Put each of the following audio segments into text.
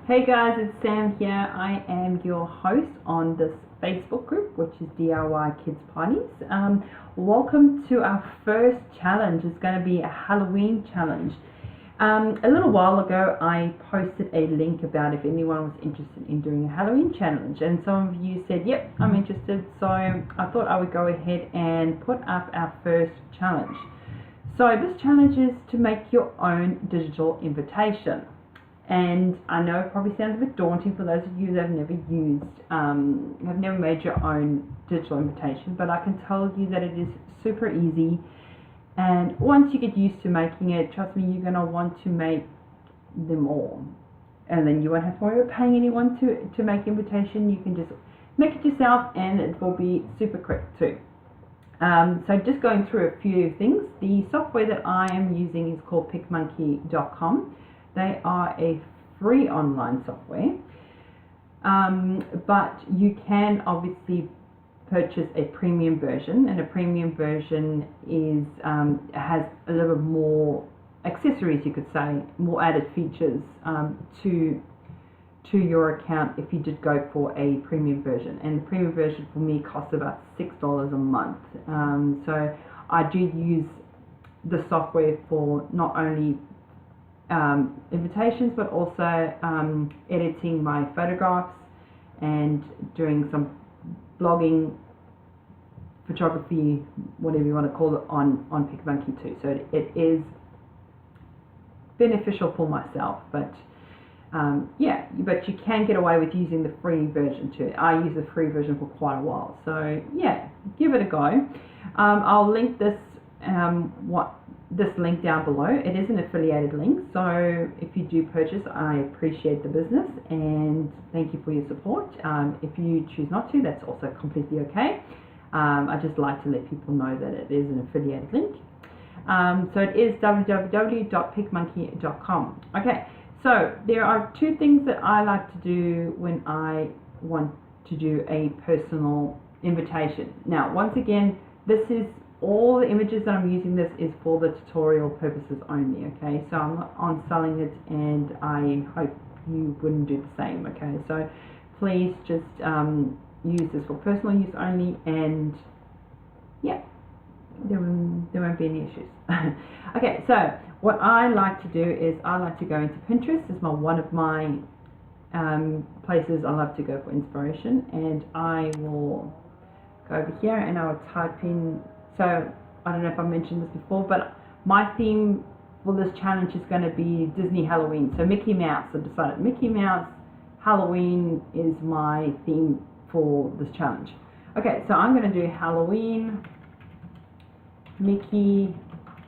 Hey guys, it's Sam here. I am your host on this Facebook group, which is DIY Kids Parties. Welcome to our first challenge. It's going to be a Halloween challenge. A little while ago, I posted a link about if anyone was interested in doing a Halloween challenge, and some of you said, yep, I'm interested, so I thought I would go ahead and put up our first challenge. So this challenge is to make your own digital invitation. And I know it probably sounds a bit daunting for those of you that have never have never made your own digital invitation, but I can tell you that it is super easy. And once you get used to making it, trust me, you're going to want to make them all. And then you won't have to worry about paying anyone to make invitation. You can just make it yourself, and it will be super quick too. So just going through a few things. The software that I am using is called PicMonkey.com. They are a free online software, but you can obviously purchase a premium version, and a premium version is has a little bit more accessories, you could say, more added features to your account if you did go for a premium version. And the premium version for me costs about $6 a month. So I do use the software for not only invitations, but also editing my photographs and doing some blogging, photography, whatever you want to call it, on PicMonkey too. So it is beneficial for myself, but yeah, but you can get away with using the free version too. I use the free version for quite a while, so yeah, give it a go. I'll link this link down below. It is an affiliated link, so if you do purchase, I appreciate the business and thank you for your support. If you choose not to, that's also completely okay. I just like to let people know that it is an affiliated link. So it is www.picmonkey.com. Okay, so there are two things that I like to do when I want to do a personal invitation. Now, once again, this is all the images that I'm using. This is for the tutorial purposes only, okay? So I'm not on selling it, and I hope you wouldn't do the same, okay? So please just use this for personal use only, and yeah, there won't be any issues. Okay, so what I like to do is I like to go into Pinterest. It's one of my places I love to go for inspiration, and I will go over here and I will type in. So I don't know if I mentioned this before, but my theme for this challenge is going to be Disney Halloween. So Mickey Mouse. I decided Mickey Mouse Halloween is my theme for this challenge. Okay, so I'm going to do Halloween Mickey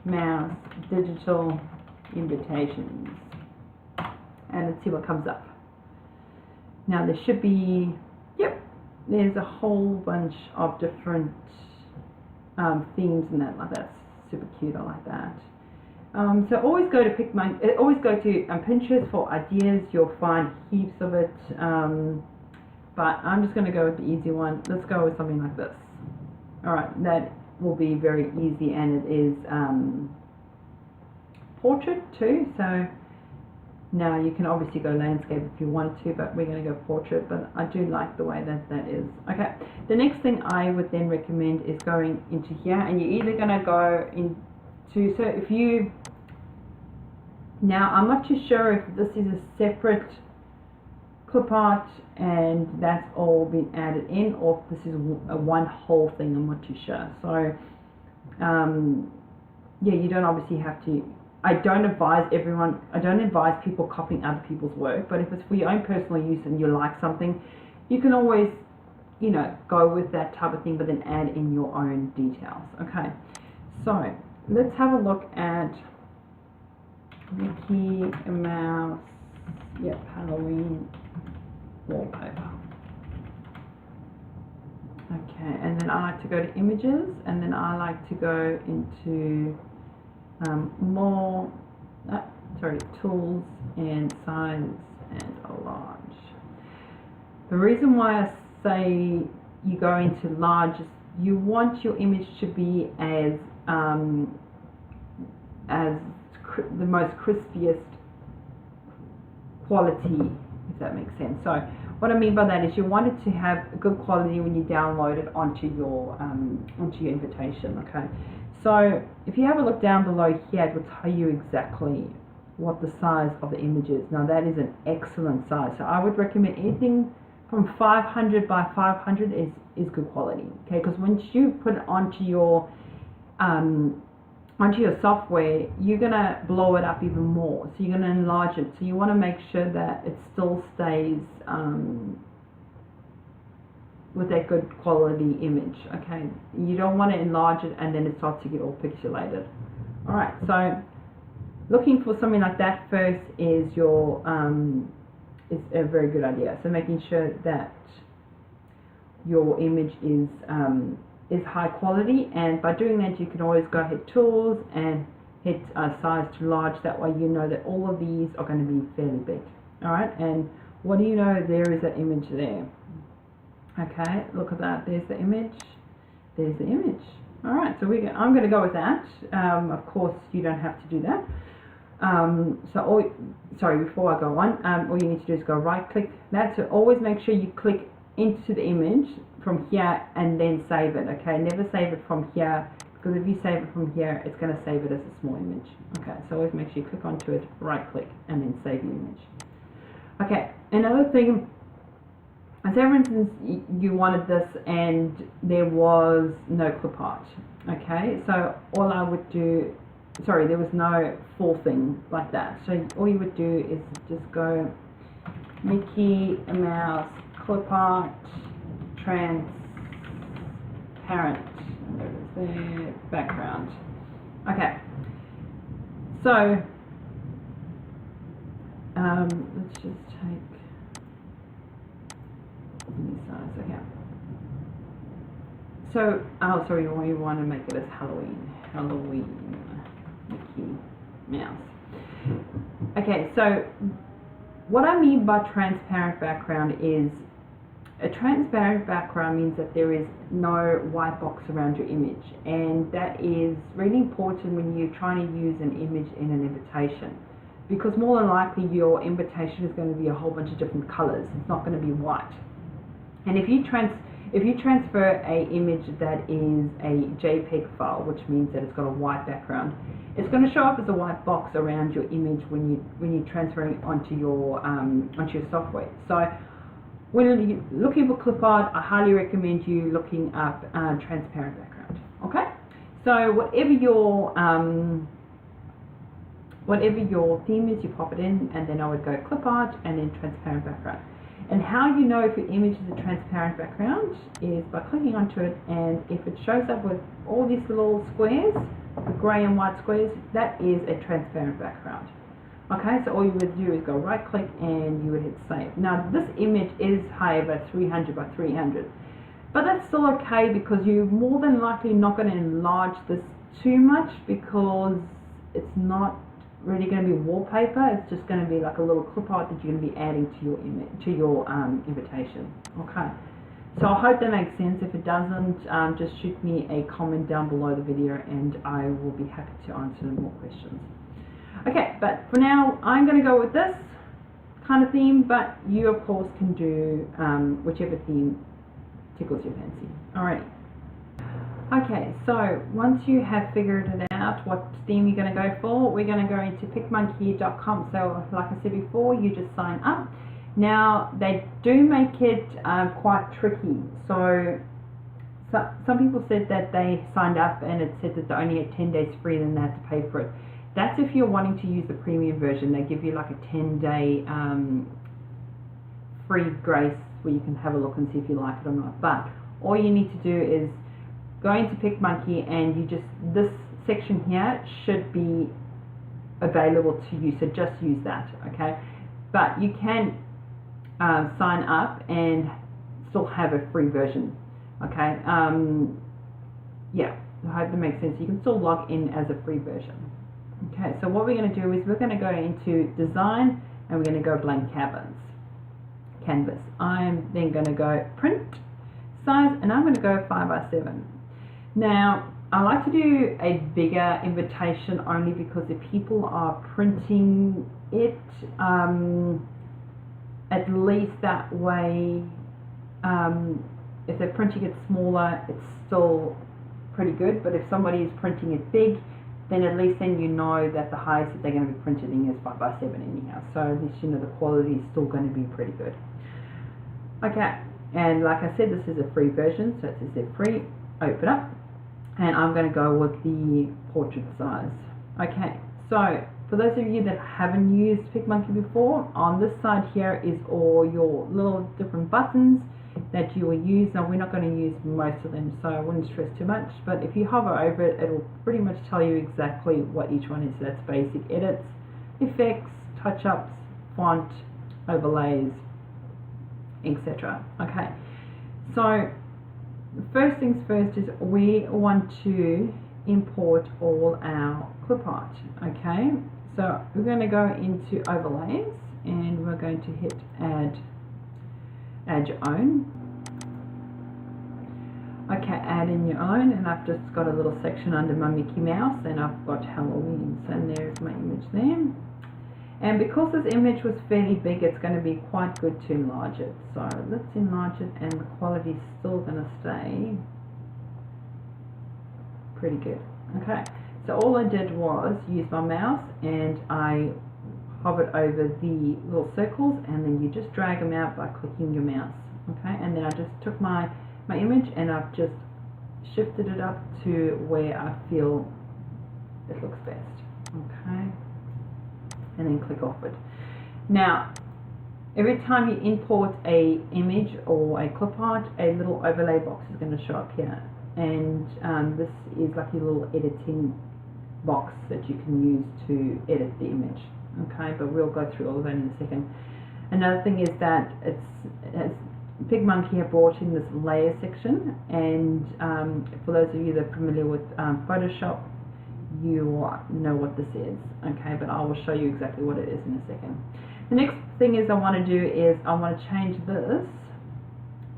Mouse digital invitations, and let's see what comes up. Now there should be, yep, there's a whole bunch of different themes and that. Like, that's super cute. I like that. So always go to PicMonkey. Always go to Pinterest for ideas. You'll find heaps of it. But I'm just going to go with the easy one. Let's go with something like this. All right, that will be very easy, and it is portrait too. So now you can obviously go landscape if you want to, but we're going to go portrait. But I do like the way that is. Okay, the next thing I would then recommend is going into here, and you're either going to go into, so if you, now I'm not too sure if this is a separate clip art and that's all been added in, or if this is a one whole thing. I'm not too sure. So yeah, you don't obviously have to. I don't advise people copying other people's work, but if it's for your own personal use and you like something, you can always, you know, go with that type of thing, but then add in your own details. Okay, so let's have a look at Mickey Mouse, yep, Halloween wallpaper. Okay, and then I like to go to images, and then I like to go into tools and size and large. The reason why I say you go into large is you want your image to be as the most crispiest quality, if if that makes sense. So what I mean by that is you want it to have good quality when you download it onto your invitation. Okay, so if you have a look down below here, it will tell you exactly what the size of the image is. Now that is an excellent size, so I would recommend anything from 500 by 500 is good quality. Okay, because once you put it onto your software, you're gonna blow it up even more, so you're gonna enlarge it, so you want to make sure that it still stays with that good quality image. Okay, you don't want to enlarge it and then it starts to get all pixelated. Alright, so looking for something like that first is is a very good idea. So making sure that your image is high quality, and by doing that you can always go hit tools and hit size to large. That way you know that all of these are going to be fairly big. Alright, and what do you know, there is that image there. Okay, look at that, there's the image, there's the image. Alright, so I'm going to go with that. Of course you don't have to do that. Before I go on, all you need to do is go right click that. So always make sure you click into the image from here and then save it. Okay, never save it from here, because if you save it from here it's going to save it as a small image. Okay, so always make sure you click onto it, right click, and then save the image. Okay, another thing, say for instance you wanted this and there was no clip art. Okay, so all I would do, there was no full thing like that, so all you would do is just go Mickey Mouse clip art transparent, there's the background. Okay, so let's just take any size. Okay, so we want to make it as Halloween Mickey Mouse. Okay, so what I mean by transparent background is, a transparent background means that there is no white box around your image, and that is really important when you're trying to use an image in an invitation, because more than likely your invitation is going to be a whole bunch of different colors. It's not going to be white. And if you transfer a image that is a JPEG file, which means that it's got a white background, it's going to show up as a white box around your image when you transfer it onto your software. So when you're looking for clip art, I highly recommend you looking up transparent background. Okay, so whatever your theme is, you pop it in, and then I would go clip art and then transparent background. And how you know if your image is a transparent background is by clicking onto it, and if it shows up with all these little squares, the grey and white squares, that is a transparent background. Okay, so all you would do is go right click and you would hit save. Now this image is, however, 300 by 300, but that's still okay, because you're more than likely not going to enlarge this too much, because it's not really going to be wallpaper. It's just going to be like a little clip art that you're going to be adding to your image, to your invitation. Okay, so I hope that makes sense. If it doesn't, just shoot me a comment down below the video and I will be happy to answer more questions. Okay, but for now I'm going to go with this kind of theme, but you of course can do whichever theme tickles your fancy. Alright. Okay, so once you have figured it out what theme you're going to go for, we're going to go into PicMonkey.com. So like I said before, you just sign up. Now they do make it quite tricky. So some people said that they signed up and it said that they only had 10 days free, then they had to pay for it. That's if you're wanting to use the premium version. They give you like a 10-day free grace where you can have a look and see if you like it or not. But all you need to do is go into PicMonkey, and this section here should be available to you, so just use that. Okay, but you can sign up and still have a free version. Okay, yeah, I hope that makes sense. You can still log in as a free version. Okay, so what we're going to do is we're going to go into design and we're going to go blank canvas. I'm then going to go print size, and I'm going to go 5 by 7. Now I like to do a bigger invitation only because if people are printing it, at least that way, if they're printing it smaller, it's still pretty good. But if somebody is printing it big, then at least then you know that the highest that they're going to be printed in is 5x7 anyhow. So at least you know the quality is still going to be pretty good. Okay, and like I said, this is a free version, so it says they're free. Open up, and I'm going to go with the portrait size. Okay, so for those of you that haven't used PicMonkey before, on this side here is all your little different buttons that you will use. Now we're not going to use most of them, so I wouldn't stress too much, but if you hover over it, it will pretty much tell you exactly what each one is. So that's basic edits, effects, touch-ups, font, overlays, etc. Okay, so first things first is we want to import all our clip art. Okay, so we're going to go into overlays and we're going to hit add your own. Okay, add in your own, and I've just got a little section under my Mickey Mouse, and I've got Halloween, and there's my image there. And because this image was fairly big, it's going to be quite good to enlarge it. So let's enlarge it, and the quality is still going to stay pretty good. Okay, so all I did was use my mouse and I hovered over the little circles, and then you just drag them out by clicking your mouse. Okay, and then I just took my image and I've just shifted it up to where I feel it looks best. Okay, and then click off it. Now every time you import a image or a clip art, a little overlay box is going to show up here, and this is like your little editing box that you can use to edit the image. Okay, but we'll go through all of that in a second. Another thing is that PicMonkey have brought in this layer section, and for those of you that are familiar with Photoshop, you know what this is. Okay, but I will show you exactly what it is in a second. The next thing is I want to do is I want to change this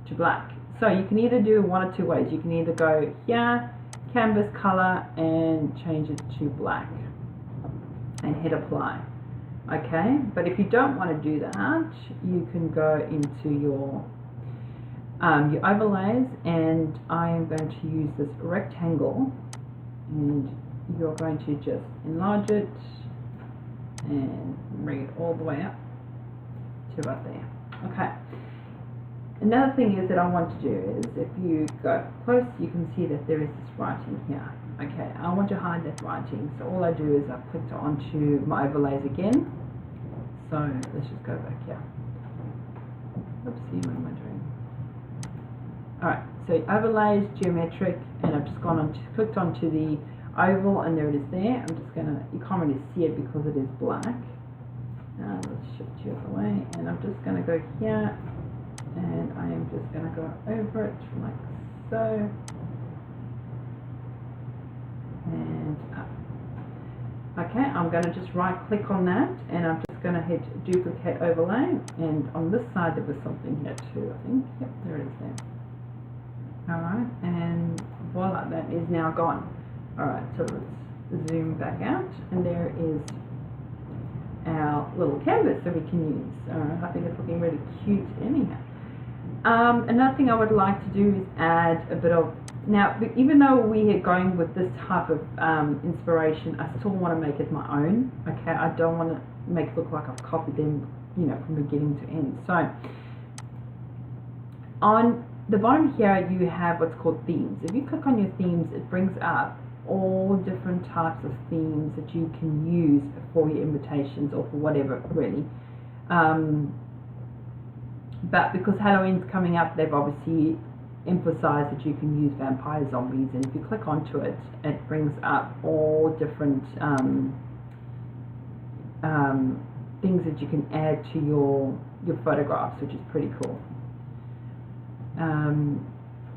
to black. So you can either do one or two ways. You can either go here, canvas color, and change it to black and hit apply. Okay, but if you don't want to do that, you can go into your overlays, and I am going to use this rectangle, and you're going to just enlarge it and bring it all the way up to about there. Okay, another thing is that I want to do is, if you go close, you can see that there is this writing here. Okay, I want to hide that writing, so all I do is I've clicked onto my overlays again. So let's just go back here. Oopsie, what am I doing? Alright, so overlays, geometric, and I've just gone on to, clicked onto the oval, and there it is there. I'm just gonna, you can't really see it because it is black. Let's shift you out of the way, and I'm just gonna go here, and I am just gonna go over it like so, and up. Okay, I'm going to just right click on that, and I'm just going to hit duplicate overlay, and on this side there was something here too, I think. Yep, there it is there. Alright, and voila, that is now gone. Alright, so let's zoom back out, and there is our little canvas that we can use. Alright, I think it's looking really cute anyhow. Another thing I would like to do is add a bit of, now even though we are going with this type of inspiration, I still want to make it my own. Okay, I don't want to make it look like I've copied them, you know, from beginning to end. So on the bottom here you have what's called themes. If you click on your themes, it brings up all different types of themes that you can use for your invitations or for whatever really. But because Halloween's coming up, they've obviously emphasized that you can use vampire zombies, and if you click onto it, it brings up all different things that you can add to your photographs, which is pretty cool.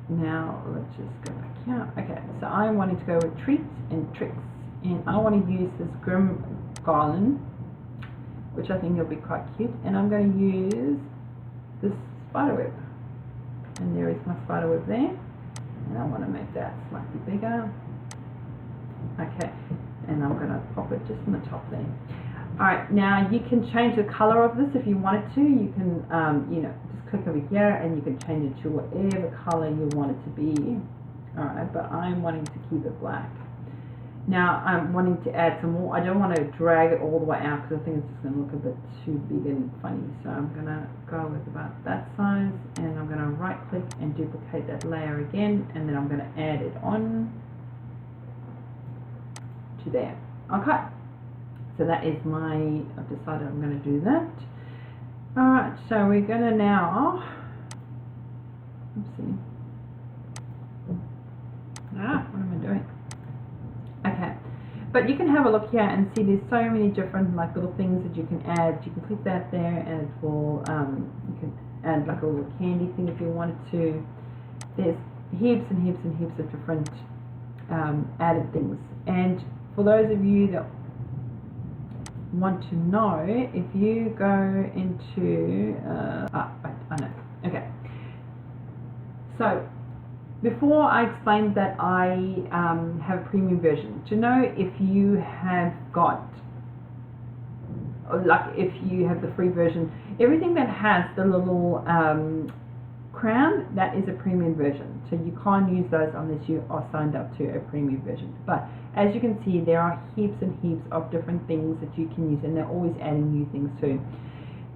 Now let's just go back here. Okay, so I'm wanting to go with treats and tricks, and I want to use this Grim Garland, which I think will be quite cute, and I'm going to use this spider web, and there is my spider web there, and I want to make that slightly bigger. Okay, and I'm going to pop it just on the top there. Alright, now you can change the color of this if you wanted to. You can, you know, just click over here and you can change it to whatever color you want it to be. Alright, but I'm wanting to keep it black. Now I'm wanting to add some more. I don't want to drag it all the way out because I think it's just going to look a bit too big and funny. So I'm going to go with about that size, and I'm going to right click and duplicate that layer again, and then I'm going to add it on to there. Okay, so that is my, I've decided I'm going to do that. Alright, so we're going to now, oopsie, what am I doing? Okay, but you can have a look here and see there's so many different like little things that you can add. You can click that there and it will, you can add like a little candy thing if you wanted to. There's heaps and heaps and heaps of different added things. And for those of you that want to know, if you go into, I know, okay. So, before I explained that I have a premium version, to know if you have got, like if you have the free version, everything that has the little crown, that is a premium version. So you can't use those unless you are signed up to a premium version. But as you can see, there are heaps and heaps of different things that you can use, and they're always adding new things too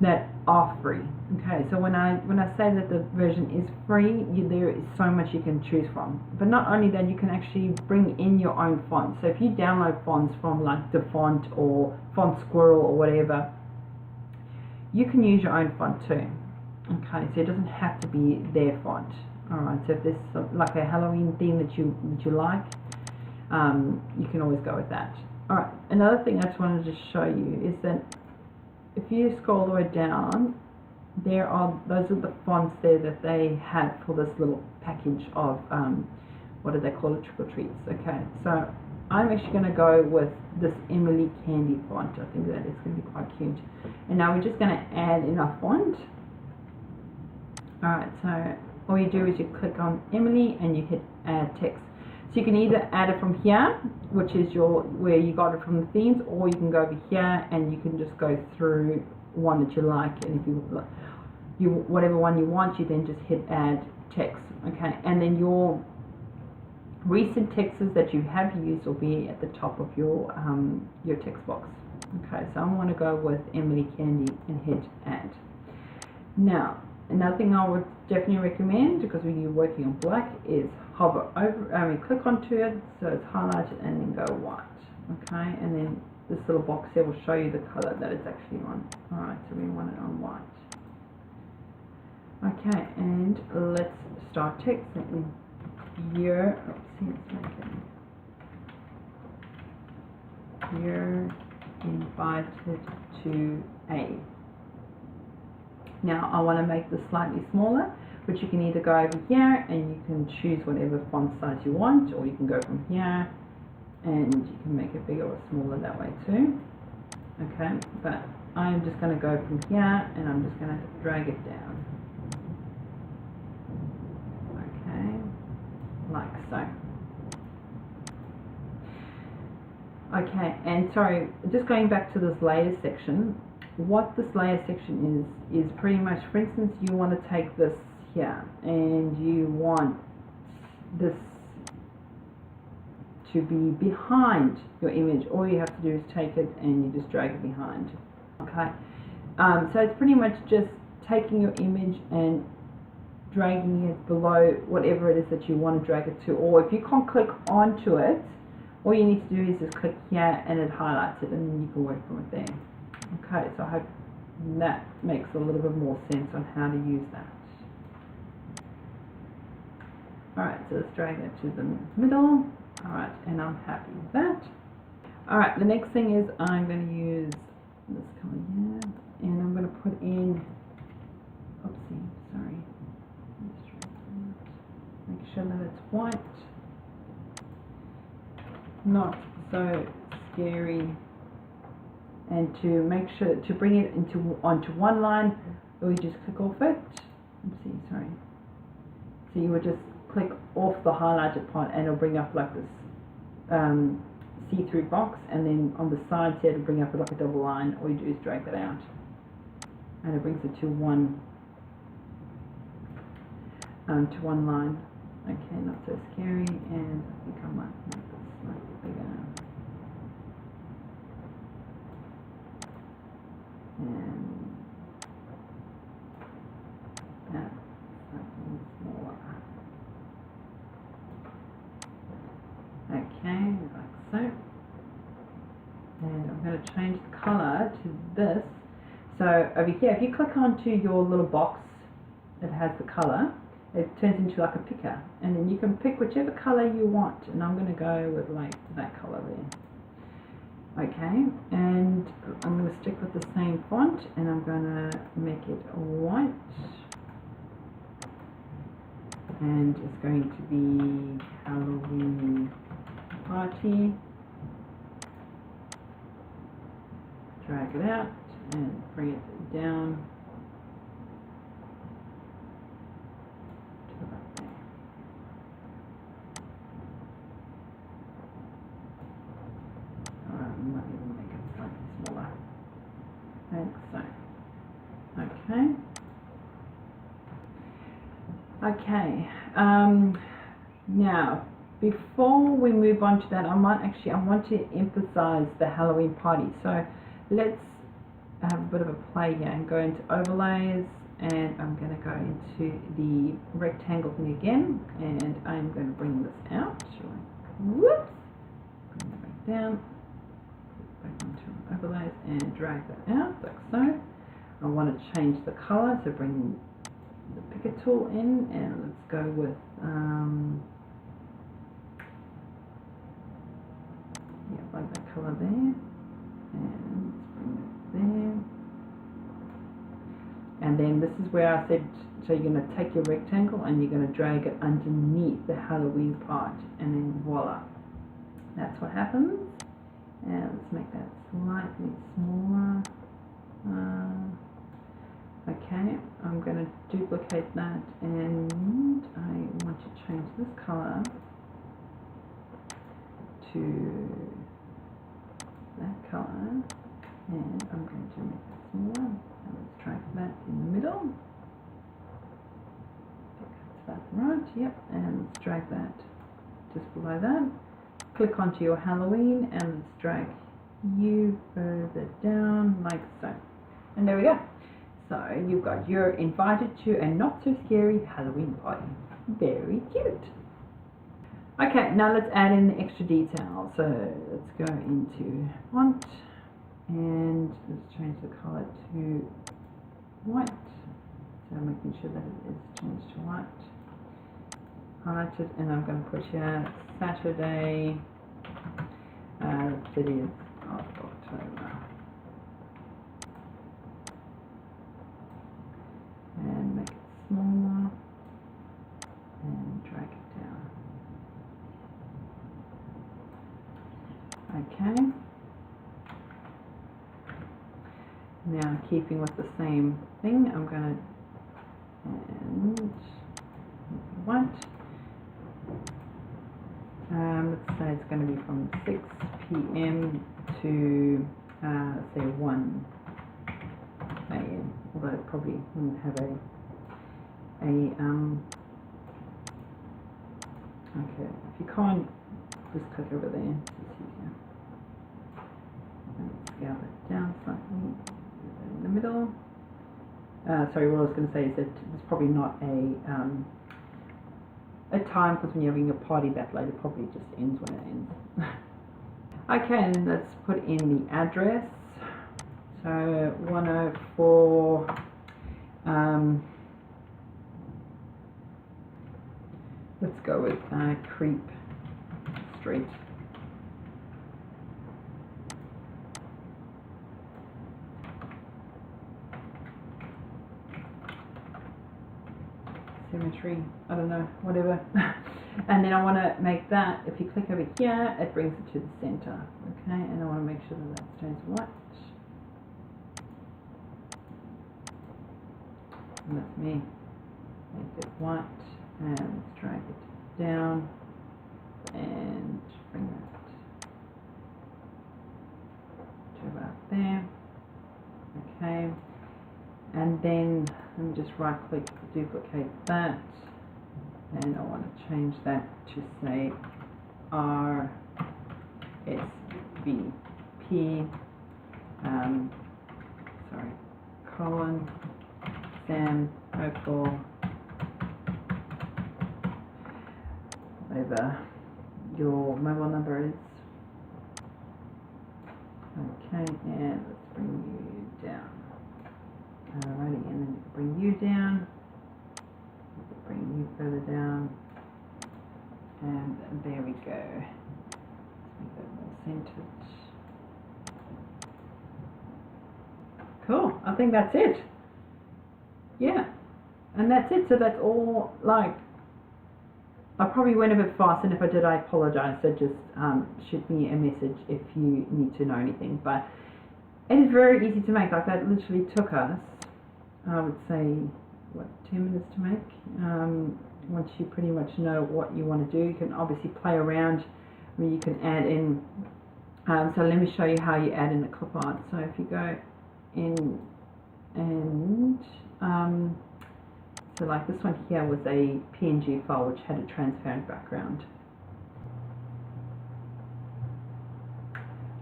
that are free. Okay, so when I say that the version is free, there is so much you can choose from. But not only that, you can actually bring in your own fonts. So if you download fonts from like the font or Font Squirrel or whatever, you can use your own font too. Okay, so it doesn't have to be their font. Alright, so if there's like a Halloween theme that you like, you can always go with that. Alright, another thing I just wanted to show you is that if you scroll all the way down, those are the fonts there that they have for this little package of, what do they call it, trick or treats. Okay, so I'm actually going to go with this Emily Candy font. I think that is going to be quite cute. And now we're just going to add in our font. Alright, so all you do is you click on Emily and you hit add text. So you can either add it from here, which is where you got it from the themes, or you can go over here and you can just go through one that you like, and if you whatever one you want, you then just hit add text. Okay, and then your recent texts that you have used will be at the top of your text box. Okay, so I'm going to go with Emily Candy and hit add. Now, another thing I would definitely recommend, because when you're working on black, is hover over, click onto it so it's highlighted and then go white. Okay, and then this little box here will show you the color that it's actually on. Alright, so we want it on white. Okay, and let's start text. You're invited to a. Now I want to make this slightly smaller, but you can either go over here and you can choose whatever font size you want, or you can go from here and you can make it bigger or smaller that way too. Okay, but I'm just going to go from here and I'm just going to drag it down. Okay, like so. Okay, and sorry, just going back to this layer section, what this layer section is pretty much, for instance, you want to take this here and you want this to be behind your image. All you have to do is take it and you just drag it behind. Okay, so it's pretty much just taking your image and dragging it below whatever it is that you want to drag it to, or if you can't click onto it, all you need to do is just click here and it highlights it, and then you can work from it there. Okay, so I hope that makes a little bit more sense on how to use that. Alright, so let's drag it to the middle. Alright, and I'm happy with that. Alright, the next thing is I'm going to use this color here, and I'm going to put in, oopsie, sorry, make sure that it's white, not so scary, and to make sure to bring it onto one line, we just click off it. Oopsie, sorry. So you would just click off the highlighted part and it'll bring up like this see-through box, and then on the sides here to bring up like a double line. All you do is drag that out, and it brings it to one line. Okay, not so scary, and I think I might make this slightly bigger. And that slightly smaller. Okay, like so. And I'm going to change the color to this. So over here, if you click onto your little box that has the color, it turns into like a picker, and then you can pick whichever color you want, and I'm going to go with like that color there. Okay, and I'm going to stick with the same font, and I'm going to make it white, and it's going to be Halloween Party. Drag it out and bring it down to about there. I might even make it slightly smaller. Like so. Okay. Now, before we move on to that, I want to emphasize the Halloween party. So let's have a bit of a play here and go into overlays, and I'm going to go into the rectangle thing again, and I'm going to bring this out. Whoops! Bring that back down, back into overlays, and drag that out like so. I want to change the color, so bring the picker tool in, and let's go with like that color there, and let's bring that there. And then this is where I said, so you're going to take your rectangle and you're going to drag it underneath the Halloween part, and then voila, that's what happens. And let's make that slightly smaller. Okay, I'm going to duplicate that, and I want to change this color to that color, and I'm going to make it smaller, and let's drag that in the middle. That's right, yep, and let's drag that just below that. Click onto your Halloween, and let's drag you further down like so. And there we go. So you've got you're invited to a not so scary Halloween party. Very cute. Okay, now let's add in the extra detail. So let's go into font, and let's change the color to white. So making sure that it is changed to white. Highlighted, and I'm going to put here Saturday, 30th of October. And make it smaller, and drag it down. Okay. Now, keeping with the same thing, I'm going to white. Let's say it's going to be from 6 p.m. to say 1 a.m. Although it probably wouldn't have okay, if you can't, just click over there, it's easier. And scale it down slightly in the middle. Sorry, what I was going to say is that it's probably not a time, because when you're having a party that late, it probably just ends when it ends. Okay, and then let's put in the address. So 104 let's go with Creep Street. Cemetery, I don't know, whatever. And then I want to make that, if you click over here, it brings it to the center. Okay, and I want to make sure that that stays white. And that's me. Make it white, and let's drag it down and bring that then let me just right click, duplicate that, and I want to change that to say RSVP, colon, Sam, Opal, whatever your mobile number is. Okay, and let's bring you down. Alrighty, and then bring you down, bring you further down, and there we go. Let's make that more centered. Cool, I think that's it. Yeah, and that's it. So that's all. Like, I probably went a bit fast, and if I did, I apologize. So just shoot me a message if you need to know anything. But it is very easy to make. Like, that literally took us, I would say, what, 2 minutes to make. Once you pretty much know what you want to do, you can obviously play around. I mean, you can add in. So let me show you how you add in the clip art. So if you go in and so like this one here was a PNG file which had a transparent background.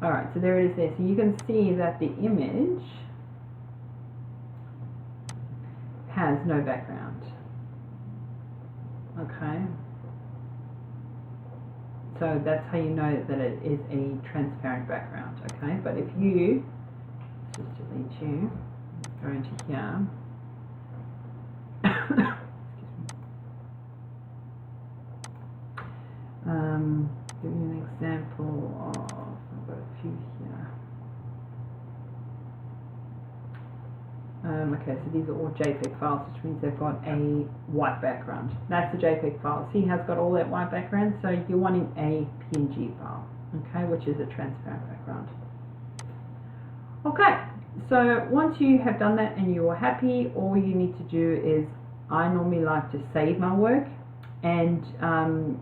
Alright, so there it is there. So you can see that the image has no background. Okay. So that's how you know that it is a transparent background. Okay, but if you just delete you, go into here. Give you an example of, I've got a few here. Okay, so these are all JPEG files, which means they've got a white background. That's a JPEG file. So he has got all that white background, so you're wanting a PNG file, okay, which is a transparent background. Okay, so once you have done that and you are happy, all you need to do is, I normally like to save my work, and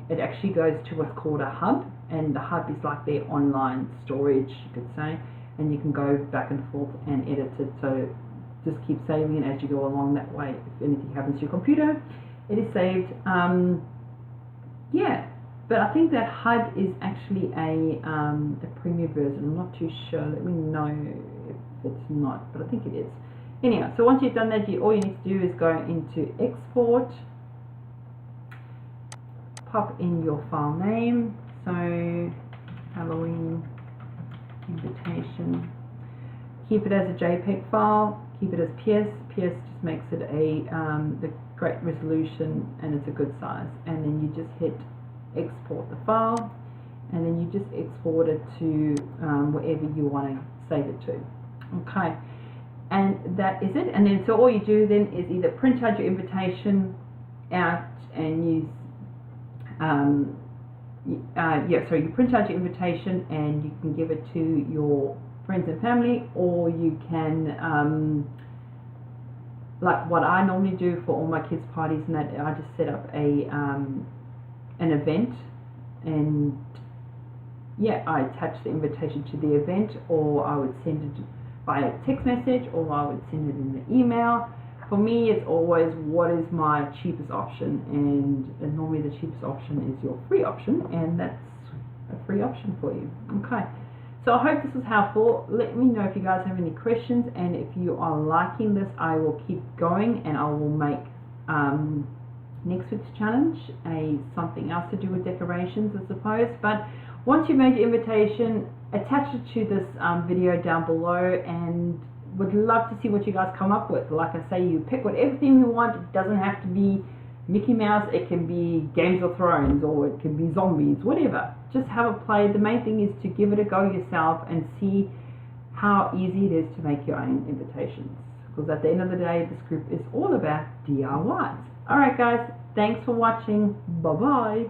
it actually goes to what's called a hub, and the hub is like their online storage, you could say, and you can go back and forth and edit it. So just keep saving it as you go along. That way, if anything happens to your computer, it is saved. Yeah, but I think that hub is actually a premium version. I'm not too sure. Let me know if it's not, but I think it is. Anyway, so once you've done that, all you need to do is go into export, pop in your file name, so Halloween invitation, keep it as a JPEG file, keep it as PS. PS just makes it a the great resolution, and it's a good size, and then you just hit export the file, and then you just export it to wherever you want to save it to. Okay, and that is it. And then so all you do then is either print out your invitation out and use you print out your invitation and you can give it to your friends and family, or you can like what I normally do for all my kids' parties, and that I just set up a an event, and yeah, I attach the invitation to the event, or I would send it via text message, or I would send it in the email. For me, it's always what is my cheapest option, and normally the cheapest option is your free option, and that's a free option for you. Okay, so I hope this was helpful. Let me know if you guys have any questions, and if you are liking this, I will keep going, and I will make next week's challenge something else to do with decorations, I suppose. But once you made your invitation, attach it to this video down below, and would love to see what you guys come up with. Like I say, you pick whatever theme you want. It doesn't have to be Mickey Mouse, it can be Games of Thrones, or it can be zombies, whatever. Just have a play. The main thing is to give it a go yourself and see how easy it is to make your own invitations, because at the end of the day, this group is all about DIYs. Alright guys, thanks for watching. Bye bye.